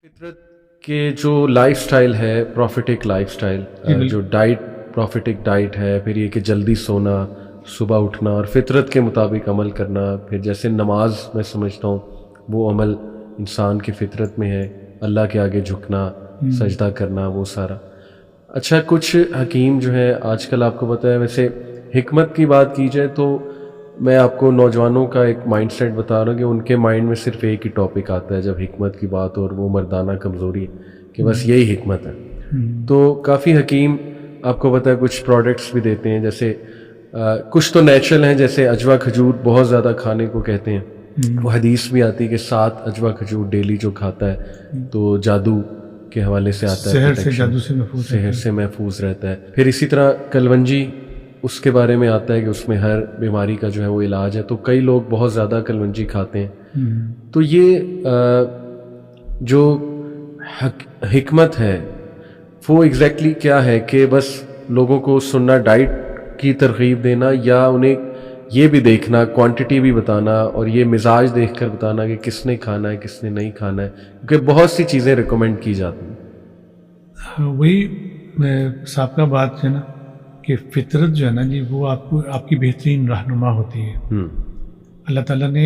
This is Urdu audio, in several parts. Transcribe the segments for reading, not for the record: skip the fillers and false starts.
فطرت کے جو لائف سٹائل ہے، پروفیٹک لائف سٹائل، جو ڈائٹ پروفیٹک ڈائٹ ہے، پھر یہ کہ جلدی سونا، صبح اٹھنا اور فطرت کے مطابق عمل کرنا، پھر جیسے نماز میں سمجھتا ہوں وہ عمل انسان کی فطرت میں ہے، اللہ کے آگے جھکنا، سجدہ کرنا، وہ سارا۔ اچھا، کچھ حکیم جو ہیں آج کل آپ کو پتہ ہے، ویسے حکمت کی بات کی جائے تو میں آپ کو نوجوانوں کا ایک مائنڈ سیٹ بتا رہا ہوں کہ ان کے مائنڈ میں صرف ایک ہی ٹاپک آتا ہے جب حکمت کی بات، اور وہ مردانہ کمزوری کہ بس یہی حکمت ہے۔ تو کافی حکیم آپ کو پتہ ہے کچھ پروڈکٹس بھی دیتے ہیں، جیسے کچھ تو نیچرل ہیں، جیسے اجوا کھجور بہت زیادہ کھانے کو کہتے ہیں، وہ حدیث بھی آتی ہے کہ 7 اجوا کھجور ڈیلی جو کھاتا ہے تو جادو کے حوالے سے آتا ہے، سحر سے محفوظ رہتا ہے۔ پھر اسی طرح کلونجی، اس کے بارے میں آتا ہے کہ اس میں ہر بیماری کا جو ہے وہ علاج ہے، تو کئی لوگ بہت زیادہ کلونجی کھاتے ہیں۔ تو یہ جو حکمت ہے وہ ایگزیکٹلی کیا ہے کہ بس لوگوں کو سننا، ڈائٹ کی ترغیب دینا، یا انہیں یہ بھی دیکھنا، کوانٹٹی بھی بتانا، اور یہ مزاج دیکھ کر بتانا کہ کس نے کھانا ہے کس نے نہیں کھانا ہے، کیونکہ بہت سی چیزیں ریکمینڈ کی جاتی ہیں۔ وہی سابقہ بات ہے نا کہ فطرت جو ہے نا جی، وہ آپ کی بہترین رہنما ہوتی ہے۔ اللہ تعالیٰ نے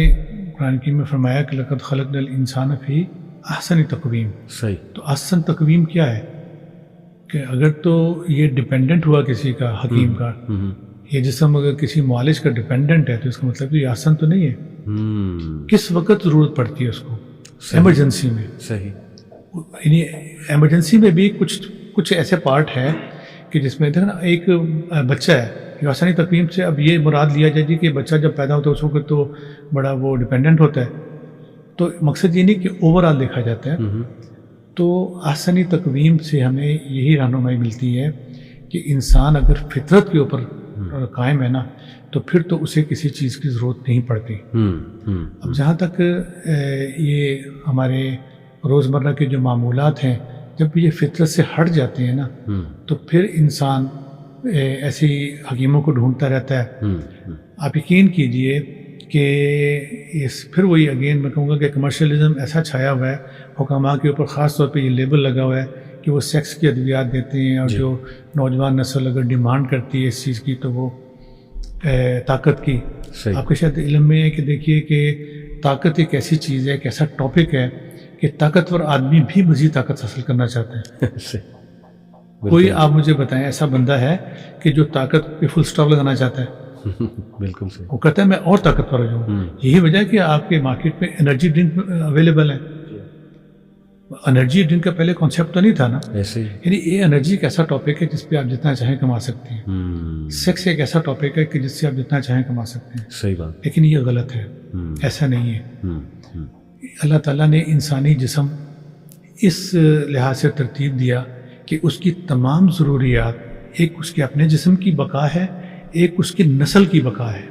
قرآن کریم میں فرمایا کہ لقد خلقنا الانسان فی احسن تقویم۔ صحیح۔ تو احسن تقویم کیا ہے کہ اگر تو یہ ڈیپینڈنٹ ہوا کسی کا، حکیم کا، یہ جسم اگر کسی معالج کا ڈیپینڈنٹ ہے تو اس کا مطلب یہ احسن تو نہیں ہے۔ کس وقت ضرورت پڑتی ہے اس کو؟ ایمرجنسی میں۔ صحیح۔ یعنی ایمرجنسی میں بھی کچھ ایسے پارٹ ہے کہ جس میں دیکھنا، ایک بچہ ہے، یہ آسانی تقویم سے اب یہ مراد لیا جائے جی کہ بچہ جب پیدا ہوتا ہے اس وقت تو بڑا وہ ڈیپینڈنٹ ہوتا ہے، تو مقصد یہ نہیں کہ اوور آل دیکھا جاتا ہے۔ تو آسانی تقویم سے ہمیں یہی رہنمائی ملتی ہے کہ انسان اگر فطرت کے اوپر قائم ہے نا تو پھر تو اسے کسی چیز کی ضرورت نہیں پڑتی۔ اب جہاں تک یہ ہمارے روزمرہ کے جو معمولات ہیں، جب یہ فطرت سے ہٹ جاتے ہیں نا تو پھر انسان ایسی حکیموں کو ڈھونڈتا رہتا ہے۔ آپ یقین کیجئے کہ پھر وہی اگین میں کہوں گا کہ کمرشلزم ایسا چھایا ہوا ہے، حکماء کے اوپر خاص طور پہ یہ لیبل لگا ہوا ہے کہ وہ سیکس کی ادویات دیتے ہیں، اور جو نوجوان نسل اگر ڈیمانڈ کرتی ہے اس چیز کی تو وہ طاقت کی۔ آپ کے شاید علم میں ہے کہ دیکھیے کہ طاقت ایک ایسی چیز ہے، ایک ایسا ٹاپک ہے کہ طاقتور آدمی بھی مزید طاقت حاصل کرنا چاہتے ہیں۔ کوئی آپ مجھے بتائیں ایسا بندہ ہے کہ جو طاقت پہ فل سٹاپ لگانا چاہتا ہے؟ بالکل صحیح۔ وہ کہتا ہے میں اور طاقتور ہوں۔ یہی وجہ ہے کہ آپ کے مارکیٹ میں انرجی ڈرنک اویلیبل ہے۔ انرجی ڈرنک کا پہلے کانسیپٹ تو نہیں تھا نا، یعنی یہ انرجی ایک ایسا ٹاپک ہے جس پہ آپ جتنا چاہیں کما سکتے ہیں۔ سیکس ایک ایسا ٹاپک ہے کہ جس سے آپ جتنا چاہیں کما سکتے ہیں۔ صحیح بات۔ لیکن یہ غلط ہے، ایسا نہیں ہے۔ اللہ تعالیٰ نے انسانی جسم اس لحاظ سے ترتیب دیا کہ اس کی تمام ضروریات، ایک اس کے اپنے جسم کی بقا ہے، ایک اس کی نسل کی بقا ہے۔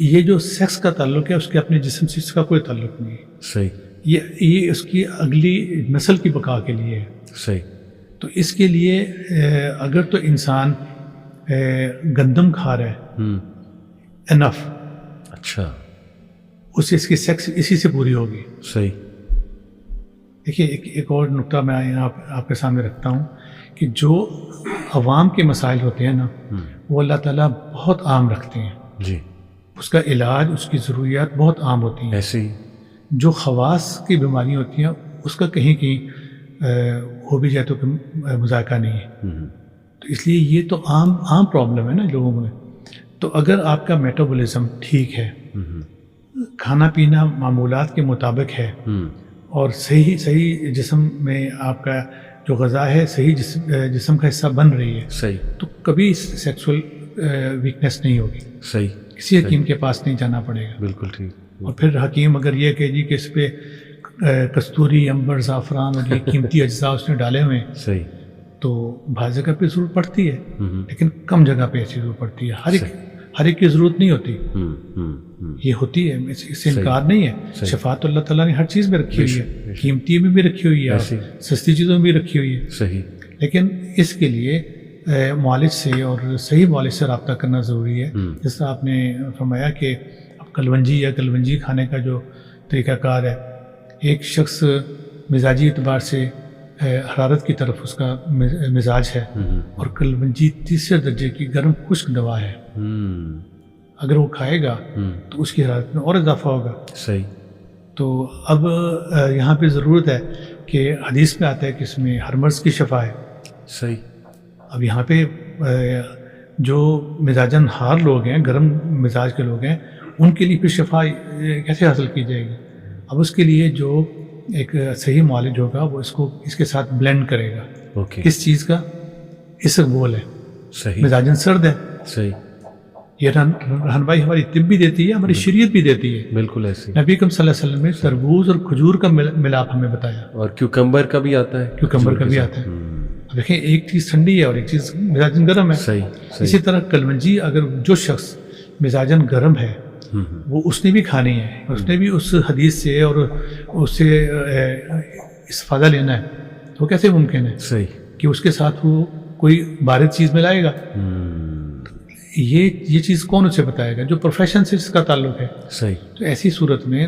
یہ جو سیکس کا تعلق ہے اس کے اپنے جسم سے اس کا کوئی تعلق نہیں ہے۔ صحیح۔ یہ اس کی اگلی نسل کی بقا کے لیے ہے۔ صحیح۔ تو اس کے لیے اگر تو انسان گندم کھا رہا ہے انف، اچھا، اسے اس کی سیکس اسی سے پوری ہوگی۔ صحیح۔ دیکھیے ایک اور نقطہ میں آپ کے سامنے رکھتا ہوں کہ جو عوام کے مسائل ہوتے ہیں نا وہ اللہ تعالیٰ بہت عام رکھتے ہیں جی، اس کا علاج، اس کی ضروریات بہت عام ہوتی ہیں۔ ایسے ہی جو خواص کی بیماریاں ہوتی ہیں اس کا کہیں ہو بھی جائے تو مذائقہ نہیں ہے۔ تو اس لیے یہ تو عام پرابلم ہے نا لوگوں میں۔ تو اگر آپ کا میٹابولزم ٹھیک ہے، کھانا پینا معمولات کے مطابق ہے، اور صحیح جسم میں آپ کا جو غذا ہے صحیح جسم کا حصہ بن رہی ہے، صحیح، تو کبھی سیکسول ویکنیس نہیں ہوگی۔ صحیح، کسی حکیم کے پاس نہیں جانا پڑے گا۔ بالکل ٹھیک۔ اور پھر حکیم اگر یہ کہ جی کہ اس پہ کستوری، امبر، زعفران اور یہ قیمتی اجزاء اس نے ڈالے ہوئے ہیں، صحیح، تو بعض جگہ پہ ضرورت پڑتی ہے لیکن کم جگہ پہ ایسی ضرورت پڑتی ہے۔ ہر ایک کی ضرورت نہیں ہوتی، یہ ہوتی ہے، اس سے انکار نہیں ہے۔ شفاعت تو اللہ تعالیٰ نے ہر چیز میں رکھی ہوئی ہے، قیمتی میں بھی رکھی ہوئی ہے، سستی چیزوں میں بھی رکھی ہوئی ہے، صحیح، لیکن اس کے لیے معالج سے اور صحیح معالج سے رابطہ کرنا ضروری ہے۔ جس طرح آپ نے فرمایا کہ اب کلونجی کھانے کا جو طریقہ کار ہے، ایک شخص مزاجی اعتبار سے حرارت کی طرف اس کا مزاج ہے، اور کلونجی تیسرے درجے کی گرم خشک دوا ہے. اگر وہ کھائے گا تو اس کی حرارت میں اور اضافہ ہوگا. صحیح. تو اب یہاں پہ ضرورت ہے کہ حدیث میں آتا ہے کہ اس میں ہر مرض کی شفا ہے. صحیح. اب یہاں پہ جو مزاجن ہار لوگ ہیں، گرم مزاج کے لوگ ہیں، ان کے لیے پھر شفا کیسے حاصل کی جائے گی؟ اب اس کے لیے جو ایک صحیح معالج ہوگا وہ اس کے ساتھ بلینڈ کرے گا. اوکے. کس چیز کا؟ اسبغول ہے. صحیح. مزاجن سرد ہے. صحیح. یہ رہنمائی ہماری طب بھی دیتی ہے، ہماری شریعت بھی دیتی ہے. بالکل ایسے. نبی اکرم صلی اللہ علیہ وسلم نے تربوز اور کھجور کا ملاپ ہمیں بتایا. اور کیوکمبر کا بھی آتا ہے. کیوکمبر کا بھی آتا ہے. دیکھیں ایک چیز ٹھنڈی ہے اور ایک چیز مزاجن گرم ہے. صحیح. اسی طرح کلونجی اگر جو شخص مزاجن گرم ہے وہ اس نے بھی کھانی ہے، اس نے بھی اس حدیث سے اور اس سے استفادہ لینا ہے. تو کیسے ممکن ہے صحیح کہ اس کے ساتھ وہ کوئی بارد چیز ملائے گا؟ یہ چیز کون اسے بتائے گا؟ جو پروفیشن سے اس کا تعلق ہے. صحیح. تو ایسی صورت میں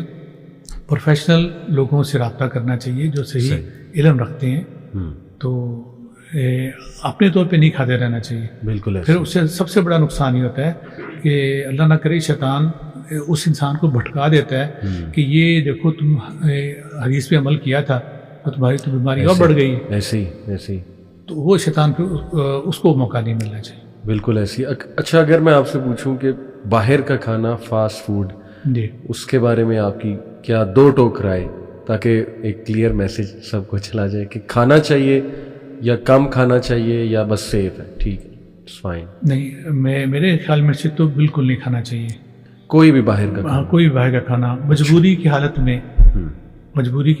پروفیشنل لوگوں سے رابطہ کرنا چاہیے جو صحیح علم رکھتے ہیں. تو اپنے طور پہ نہیں کھاتے رہنا چاہیے. بالکل. پھر اس سے سب سے بڑا نقصان یہ ہوتا ہے کہ اللہ نہ کرے شیطان اس انسان کو بھٹکا دیتا ہے کہ یہ دیکھو تم حدیث پہ عمل کیا تھا تو تمہاری تو بیماری اور بڑھ گئی. ایسے ہی. تو وہ شیطان پہ اس کو موقع نہیں ملنا چاہیے. بالکل ایسی. اچھا اگر میں آپ سے پوچھوں کہ باہر کا کھانا فاسٹ فوڈ جی اس کے بارے میں آپ کی کیا دو ٹوک رائے، تاکہ ایک کلیئر میسج سب کو چلا جائے کہ کھانا چاہیے یا کم کھانا چاہیے یا بس سیف ہے ٹھیک ہے اٹس فائن؟ نہیں، میرے خیال میں سے تو بالکل نہیں کھانا چاہیے کوئی بھی باہر کا کھانا. کوئی بھی باہر کا کھانا مجبوری کی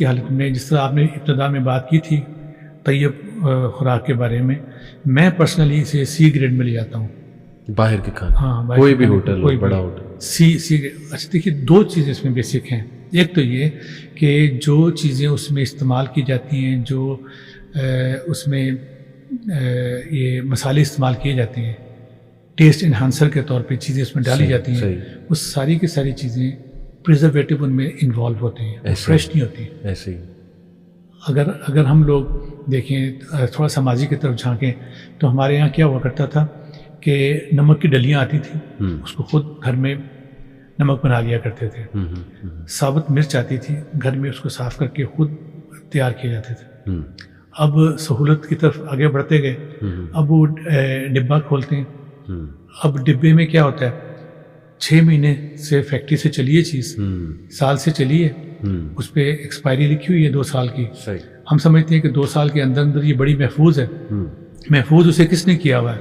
حالت میں جس طرح آپ نے ابتدا میں بات کی تھی طیب خوراک کے بارے میں، میں پرسنلی اسے سی گریڈ میں لے جاتا ہوں. باہر کے کھانا. ہاں، کوئی بھی ہوٹل ہو، بڑا ہوٹل. سی اچھا دیکھیے دو چیزیں اس میں بیسک ہیں. ایک تو یہ کہ جو چیزیں اس میں استعمال کی جاتی ہیں، جو اس میں یہ مسالے استعمال کیے جاتے ہیں، ٹیسٹ انہانسر کے طور پہ چیزیں اس میں ڈالی جاتی ہیں، وہ ساری کی ساری چیزیں پریزرویٹو ان میں انوالو ہوتے ہیں، فریش نہیں ہوتی. ایسے ہی اگر ہم لوگ دیکھیں تھوڑا سا ماضی کی طرف جھانکیں تو ہمارے یہاں کیا ہوا کرتا تھا کہ نمک کی ڈلیاں آتی تھیں، اس کو خود گھر میں نمک بنا لیا کرتے تھے. ثابت مرچ آتی تھی، گھر میں اس کو صاف کر کے خود تیار کیے جاتے تھے. اب سہولت کی طرف آگے بڑھتے گئے، اب وہ ڈبہ کھولتے ہیں. اب ڈبے میں کیا ہوتا ہے، 6 مہینے سے فیکٹری سے چلی ہے چیز، سال سے چلی ہے، اس پہ ایکسپائری لکھی ہوئی ہے 2 سال کی. ہم سمجھتے ہیں کہ 2 سال کے اندر یہ بڑی محفوظ ہے. محفوظ اسے کس نے کیا ہوا ہے؟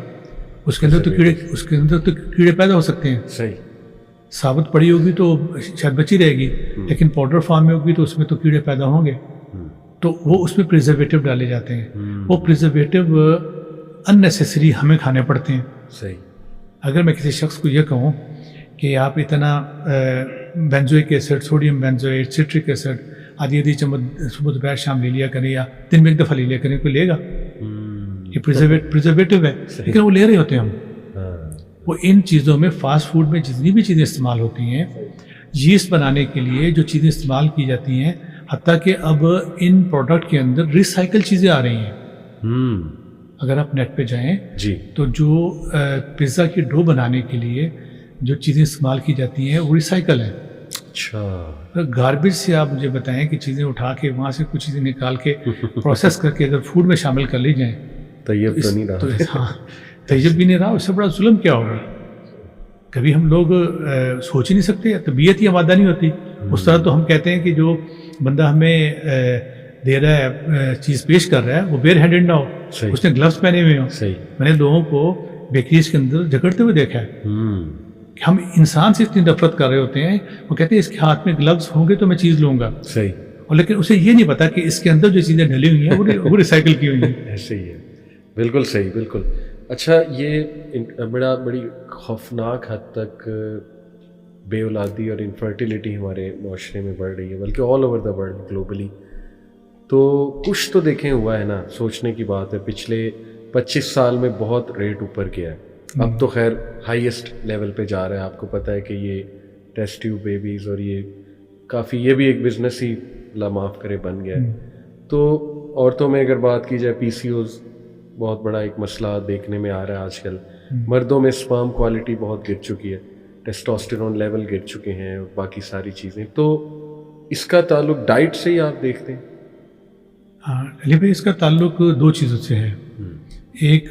اس کے اندر تو کیڑے پیدا ہو سکتے ہیں. صحیح. ثابت پڑی ہوگی تو شاید بچی رہے گی، لیکن پاؤڈر فارم میں ہوگی تو اس میں تو کیڑے پیدا ہوں گے. تو وہ اس میں پریزرویٹو ڈالے جاتے ہیں. وہ پریزرویٹو اننیسیسری ہمیں کھانے پڑتے ہیں. صحیح. اگر میں کسی شخص کو یہ کہوں کہ آپ اتنا بینزوئک ایسڈ، سوڈیم بینزوئٹ، سٹرک ایسڈ آدھی چمچ صبح دوپہر شام لے لیا کریں یا دن میں 1 دفعہ لے لیا کریں، کوئی لے گا؟ یہ پریزرویٹو ہے، لیکن وہ لے رہے ہوتے ہیں ہم. وہ ان چیزوں میں فاسٹ فوڈ میں جتنی بھی چیزیں استعمال ہوتی ہیں، یسٹ بنانے کے لیے جو چیزیں استعمال کی جاتی ہیں، حتیٰ کہ اب ان پروڈکٹ کے اندر ریسائیکل چیزیں آ رہی ہیں. اگر آپ نیٹ پہ جائیں تو جو پیزا کی ڈو بنانے کے لیے جو چیزیں استعمال کی جاتی ہیں وہ ریسائیکل ہیں. اچھا. گاربیج سے آپ مجھے بتائیں کہ چیزیں اٹھا کے وہاں سے کچھ چیزیں نکال کے پروسیس کر کے اگر فوڈ میں شامل کر لی جائیں طیب تو نہیں رہا. ہاں طیب بھی نہیں رہا. اس سے بڑا ظلم کیا ہوگا؟ کبھی ہم لوگ سوچ ہی نہیں سکتے. طبیعت ہی آمادہ نہیں ہوتی. اس طرح تو ہم کہتے ہیں کہ جو بندہ ہمیں دے رہا ہے، چیز پیش کر رہا ہے، وہ بیئر ہینڈڈ نہ ہو، اس نے گلوز پہنے ہوئے ہوں. میں نے لوگوں کو بیکریز کے اندر جھگڑتے ہوئے دیکھا ہے کہ ہم انسان سے اتنی نفرت کر رہے ہوتے ہیں، وہ کہتے ہیں اس کے ہاتھ میں گلوز ہوں گے تو میں چیز لوں گا. صحیح. اور لیکن اسے یہ نہیں پتا کہ اس کے اندر جو چیزیں ڈلی ہوئی ہیں وہ ریسائیکل کی ہوئی ہیں. ایسے ہی ہے. بالکل صحیح. بالکل. اچھا یہ بڑی خوفناک حد تک بے اولادی اور انفرٹیلیٹی ہمارے معاشرے میں بڑھ رہی ہے، بلکہ all over the world globally. تو کچھ تو دیکھیں ہوا ہے نا، سوچنے کی بات ہے. پچھلے 25 سال میں بہت ریٹ اوپر گیا ہے. اب تو خیر ہائیسٹ لیول پہ جا رہا ہے. آپ کو پتہ ہے کہ یہ ٹیسٹ ٹیوب بیبیز اور یہ کافی، یہ بھی ایک بزنس ہی اللہ معاف کرے بن گیا ہے. تو عورتوں میں اگر بات کی جائے پی سی اوز بہت بڑا ایک مسئلہ دیکھنے میں آ رہا ہے آج کل. مردوں میں اسپرم کوالٹی بہت گر چکی ہے, ٹیسٹوسٹیرون لیول گر چکے ہیں, باقی ساری چیزیں. تو اس کا تعلق ڈائٹ سے ہی آپ دیکھتے ہیں؟ ہاں علی بھائی, اس کا تعلق دو چیزوں سے ہے. ایک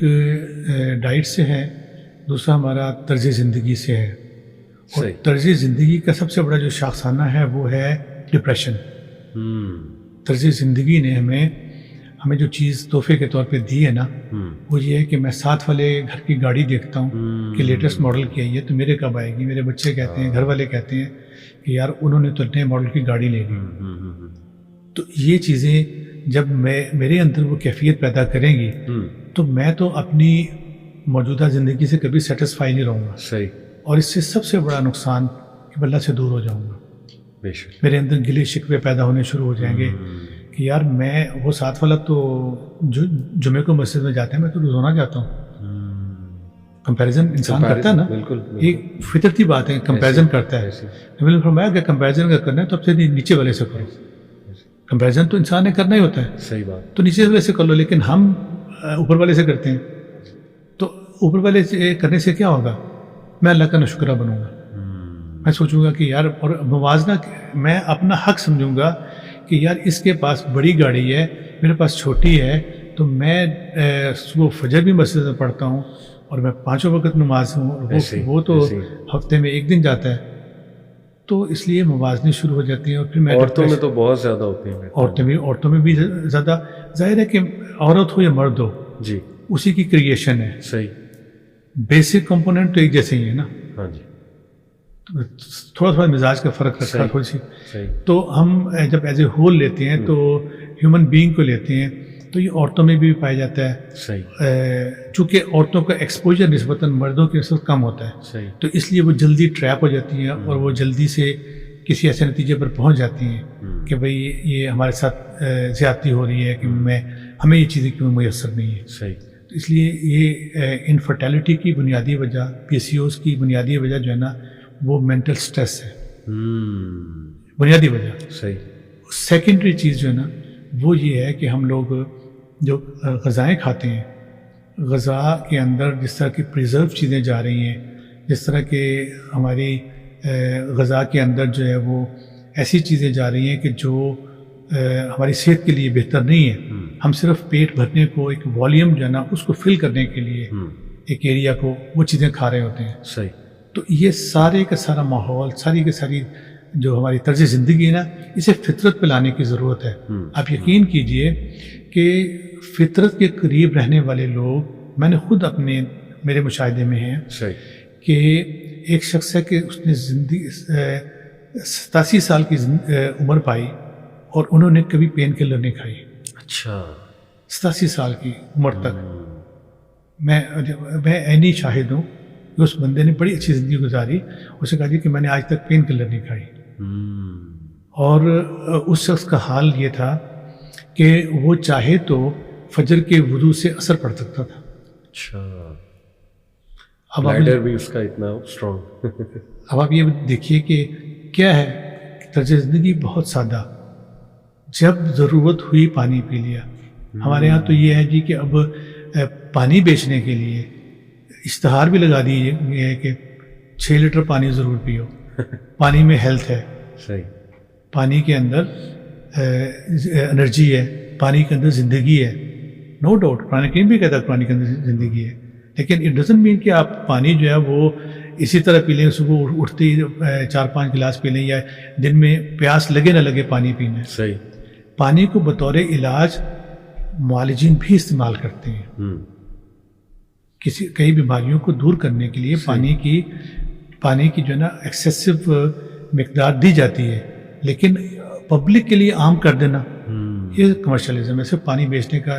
ڈائٹ سے ہے, دوسرا ہمارا طرز زندگی سے ہے. اور طرز زندگی کا سب سے بڑا جو شاخسانہ ہے وہ ہے ڈپریشن. طرز زندگی نے ہمیں جو چیز تحفے کے طور پہ دی ہے نا, وہ یہ ہے کہ میں ساتھ والے گھر کی گاڑی دیکھتا ہوں کہ لیٹسٹ ماڈل کی آئی ہے, تو میرے کب آئے گی. میرے بچے کہتے ہیں, گھر والے کہتے ہیں کہ یار انہوں نے تو نئے ماڈل کی گاڑی لے لی. تو یہ چیزیں جب میرے اندر وہ کیفیت پیدا کریں گی تو میں تو اپنی موجودہ زندگی سے کبھی سیٹسفائی نہیں رہوں گا. صحیح. اور اس سے سب سے بڑا نقصان کہ میں اللہ سے دور ہو جاؤں گا. بے شک. میرے اندر گلے شکوے پیدا ہونے شروع ہو جائیں گے کہ یار میں وہ ساتھ والا تو جو جمعے کو مسجد میں جاتے ہیں, میں تو روزانہ جاتا ہوں. کمپیریزن انسان کرتا ہے نا, ایک فطرتی بات ہے, کمپیریزن کرتا ہے. نبی نے فرمایا کہ کمپیریزن اگر کرنا ہے تو اب سے نیچے والے سے کرو. کمپیریزن تو انسان نے کرنا ہی ہوتا ہے. صحیح بات. تو نیچے والے سے کر لو, لیکن ہم اوپر والے سے کرتے ہیں. تو اوپر والے سے کرنے سے کیا ہوگا, میں اللہ کا ناشکرہ بنوں گا. میں سوچوں گا کہ یار, اور موازنہ میں اپنا حق سمجھوں گا کہ یار اس کے پاس بڑی گاڑی ہے, میرے پاس چھوٹی ہے, تو میں صبح فجر بھی مسجد میں پڑھتا ہوں اور میں 5 وقت نماز ہوں, اور وہ تو ہفتے میں 1 دن جاتا ہے. تو اس لیے موازنے شروع ہو جاتی ہیں. اور پھر عورتوں میں تو بہت زیادہ ہوتے ہیں. عورتوں میں بھی زیادہ. ظاہر ہے کہ عورت ہو یا مرد ہو, جی اسی کی کریشن ہے. صحیح. بیسک کمپوننٹ تو ایک جیسے ہی ہے نا. ہاں جی. تھوڑا مزاج کا فرق رکھا ہے تھوڑی سی. تو ہم جب ایز اے ہول لیتے ہیں تو ہیومن بینگ کو لیتے ہیں تو یہ عورتوں میں بھی پایا جاتا ہے. صحیح. چونکہ عورتوں کا ایکسپوجر نسبتاً مردوں کی نسبت کم ہوتا ہے. صحیح. تو اس لیے وہ جلدی ٹریپ ہو جاتی ہیں اور وہ جلدی سے کسی ایسے نتیجے پر پہنچ جاتی ہیں کہ بھئی یہ ہمارے ساتھ زیادتی ہو رہی ہے کہ ہمیں یہ چیزیں کیوں میسر نہیں ہے. صحیح. تو اس لیے یہ انفرٹیلٹی کی بنیادی وجہ, پی سی اوز کی بنیادی وجہ جو ہے نا, وہ مینٹل سٹریس ہے. بنیادی وجہ. صحیح. سیکنڈری چیز جو ہے نا وہ یہ ہے کہ ہم لوگ جو غذائیں کھاتے ہیں, غذا کے اندر جس طرح کی پریزرو چیزیں جا رہی ہیں, جس طرح کہ ہماری غذا کے اندر جو ہے وہ ایسی چیزیں جا رہی ہیں کہ جو ہماری صحت کے لیے بہتر نہیں ہے. ہم صرف پیٹ بھرنے کو, ایک والیوم جو ہے نا اس کو فل کرنے کے لیے ایک ایریا کو وہ چیزیں کھا رہے ہوتے ہیں. صحیح. تو یہ سارے کا سارا ماحول, ساری کی ساری جو ہماری طرز زندگی ہے نا, اسے فطرت پہ لانے کی ضرورت ہے. آپ یقین کیجئے کہ فطرت کے قریب رہنے والے لوگ, میں نے خود میرے مشاہدے میں ہیں کہ ایک شخص ہے کہ اس نے زندگی 87 سال کی عمر پائی اور انہوں نے کبھی پین کلر نہیں کھائی. اچھا. 87 سال کی عمر تک. میں عینی شاہد ہوں کہ اس بندے نے بڑی اچھی زندگی گزاری. اسے کہا جی کہ میں نے آج تک پین کلر نہیں کھائی. اور اس شخص کا حال یہ تھا کہ وہ چاہے تو فجر کے وضو سے اثر پڑ سکتا تھا. اچھا. اب بھی اس کا اتنا اسٹرانگ. اب آپ یہ دیکھیے کہ کیا ہے طرز زندگی بہت سادہ. جب ضرورت ہوئی پانی پی لیا. ہمارے ہاں تو یہ ہے جی کہ اب پانی بیچنے کے لیے اشتہار بھی لگا دیے کہ 6 لیٹر پانی ضرور پیو. پانی میں ہیلتھ ہے. صحیح. پانی کے اندر انرجی ہے, پانی کے اندر زندگی ہے. نو ڈاؤٹ قرآن کریم بھی کہتا ہے پانی کے اندر زندگی ہے, لیکن اٹ ڈزنٹ مین کہ آپ پانی جو ہے وہ اسی طرح پی لیں, صبح اٹھتے ہی 4-5 گلاس پی لیں یا دن میں پیاس لگے نہ لگے پانی پینا. صحیح. پانی کو بطور علاج معالجین بھی استعمال کرتے ہیں. کئی بیماریوں کو دور کرنے کے لیے پانی کی جو ہے نا ایکسیسو مقدار دی جاتی ہے, لیکن پبلک کے لیے عام کر دینا یہ کمرشلزم ہے. صرف پانی بیچنے کا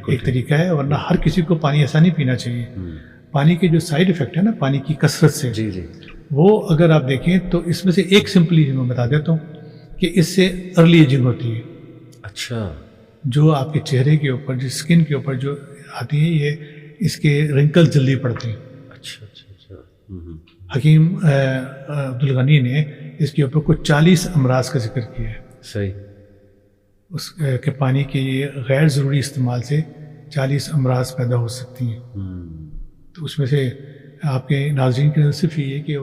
ایک طریقہ ہے, ورنہ ہر کسی کو پانی ایسا نہیں پینا چاہیے. پانی کے جو سائیڈ افیکٹ ہے نا پانی کی کثرت سے, وہ اگر آپ دیکھیں تو اس میں سے ایک سمپلی میں بتا دیتا ہوں کہ اس سے ارلی ایجنگ ہوتی ہے. اچھا. جو آپ کے چہرے کے اوپر, جو اسکن کے اوپر جو آتی ہے, یہ اس کے رنکل جلدی پڑتے ہیں. اچھا. حکیم عبدالغنی نے اس کے اوپر کچھ 40 امراض کا ذکر کیا ہے. صحیح. اس کے پانی کے غیر ضروری استعمال سے 40 امراض پیدا ہو سکتی ہیں. تو اس میں سے آپ کے ناظرین کی نظر صرف یہ ہے کہ